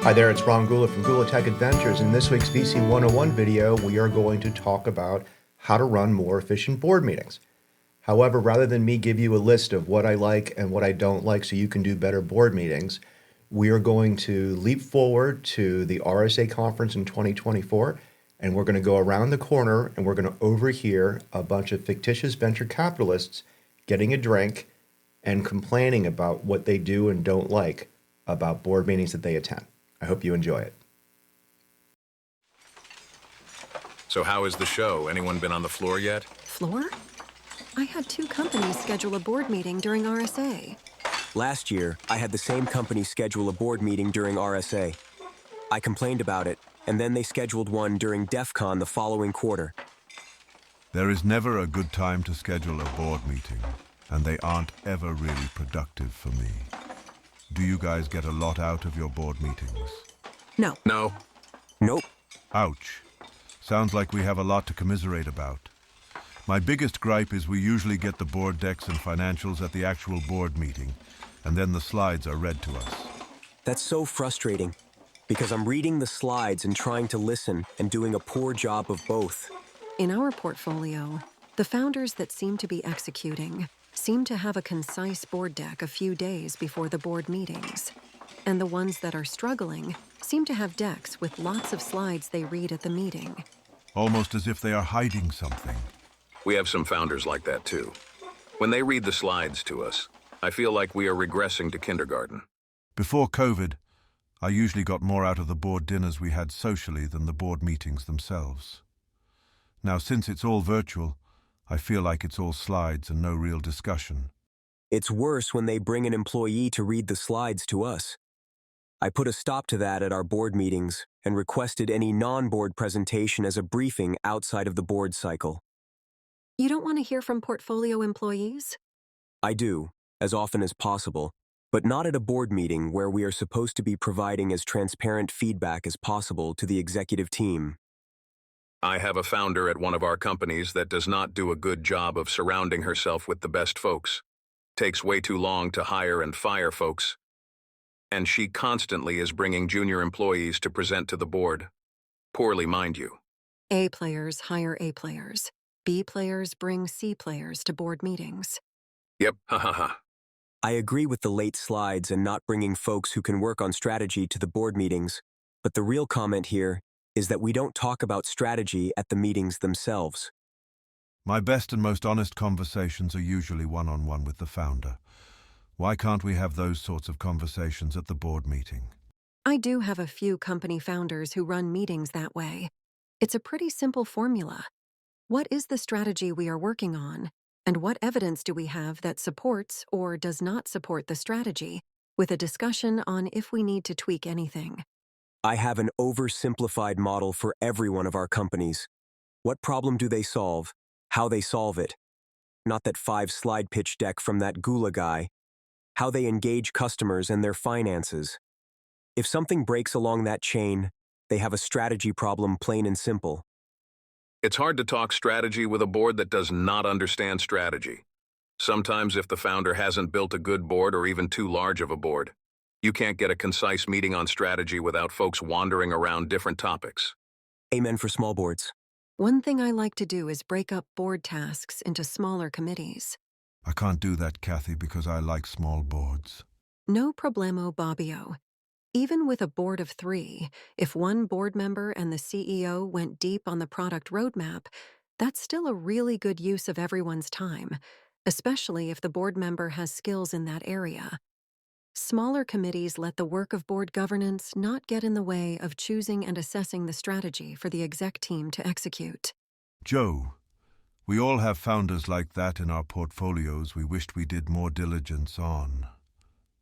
Hi there, it's Gula from Gula Tech Adventures. In this week's VC 101 video, we are going to talk about how to run more efficient board meetings. However, rather than me give you a list of what I like and what I don't like so you can do better board meetings, we are going to leap forward to the RSA conference in 2024, and we're going to go around the corner and we're going to overhear a bunch of fictitious venture capitalists getting a drink and complaining about what they do and don't like about board meetings that they attend. I hope you enjoy it. So how is the show? Anyone been on the floor yet? Floor? I had 2 companies schedule a board meeting during RSA. Last year, I had the same company schedule a board meeting during RSA. I complained about it, and then they scheduled one during DEF CON the following quarter. There is never a good time to schedule a board meeting, and they aren't ever really productive for me. Do you guys get a lot out of your board meetings? No. No. Nope. Ouch. Sounds like we have a lot to commiserate about. My biggest gripe is we usually get the board decks and financials at the actual board meeting, and then the slides are read to us. That's so frustrating, because I'm reading the slides and trying to listen and doing a poor job of both. In our portfolio, the founders that seem to be executing seem to have a concise board deck a few days before the board meetings. And the ones that are struggling seem to have decks with lots of slides they read at the meeting. Almost as if they are hiding something. We have some founders like that too. When they read the slides to us, I feel like we are regressing to kindergarten. Before COVID, I usually got more out of the board dinners we had socially than the board meetings themselves. Now, since it's all virtual, I feel like it's all slides and no real discussion. It's worse when they bring an employee to read the slides to us. I put a stop to that at our board meetings and requested any non-board presentation as a briefing outside of the board cycle. You don't want to hear from portfolio employees? I do, as often as possible, but not at a board meeting where we are supposed to be providing as transparent feedback as possible to the executive team. I have a founder at one of our companies that does not do a good job of surrounding herself with the best folks. Takes way too long to hire and fire folks. And she constantly is bringing junior employees to present to the board. Poorly, mind you. A players hire A players. B players bring C players to board meetings. Yep, ha ha ha. I agree with the late slides and not bringing folks who can work on strategy to the board meetings, but the real comment here is that we don't talk about strategy at the meetings themselves. My best and most honest conversations are usually one-on-one with the founder. Why can't we have those sorts of conversations at the board meeting? I do have a few company founders who run meetings that way. It's a pretty simple formula. What is the strategy we are working on, and what evidence do we have that supports or does not support the strategy, with a discussion on if we need to tweak anything. I have an oversimplified model for every one of our companies. What problem do they solve? How they solve it? Not that 5-slide pitch deck from that Gula guy. How they engage customers and their finances. If something breaks along that chain, they have a strategy problem, plain and simple. It's hard to talk strategy with a board that does not understand strategy. Sometimes if the founder hasn't built a good board or even too large of a board, you can't get a concise meeting on strategy without folks wandering around different topics. Amen for small boards. One thing I like to do is break up board tasks into smaller committees. I can't do that, Kathy, because I like small boards. No problemo, Bobbio. Even with a board of 3, if one board member and the CEO went deep on the product roadmap, that's still a really good use of everyone's time, especially if the board member has skills in that area. Smaller committees let the work of board governance not get in the way of choosing and assessing the strategy for the exec team to execute. Joe, we all have founders like that in our portfolios we wished we did more diligence on.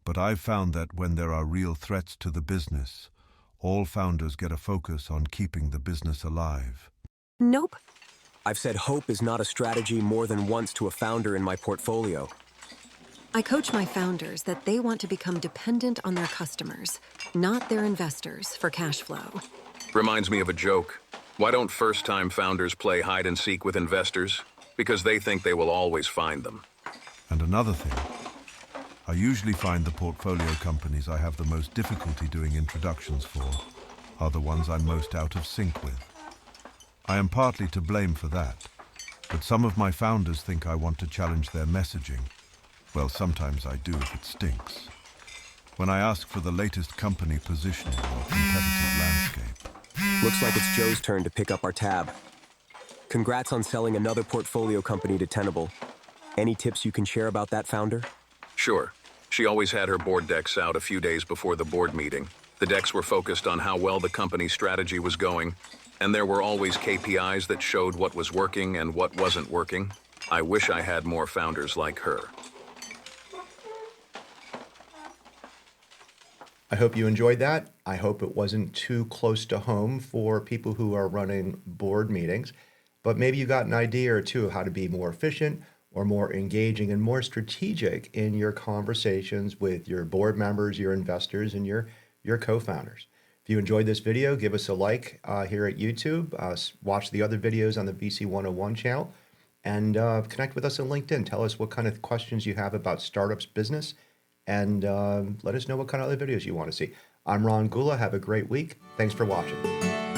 But I've found that when there are real threats to the business, all founders get a focus on keeping the business alive. Nope. I've said hope is not a strategy more than once to a founder in my portfolio. I coach my founders that they want to become dependent on their customers, not their investors, for cash flow. Reminds me of a joke. Why don't first-time founders play hide-and-seek with investors? Because they think they will always find them. And another thing, I usually find the portfolio companies I have the most difficulty doing introductions for are the ones I'm most out of sync with. I am partly to blame for that, but some of my founders think I want to challenge their messaging. Well, sometimes I do if it stinks. When I ask for the latest company positioning or competitive landscape. Looks like it's Joe's turn to pick up our tab. Congrats on selling another portfolio company to Tenable. Any tips you can share about that founder? Sure. She always had her board decks out a few days before the board meeting. The decks were focused on how well the company's strategy was going, and there were always KPIs that showed what was working and what wasn't working. I wish I had more founders like her. I hope you enjoyed that. I hope it wasn't too close to home for people who are running board meetings, but maybe you got an idea or two of how to be more efficient or more engaging and more strategic in your conversations with your board members, your investors, and your co-founders. If you enjoyed this video, give us a like here at YouTube. Watch the other videos on the VC 101 channel, and connect with us on LinkedIn. Tell us what kind of questions you have about startups business, and let us know what kind of other videos you want to see. I'm Ron Gula. Have a great week. Thanks for watching.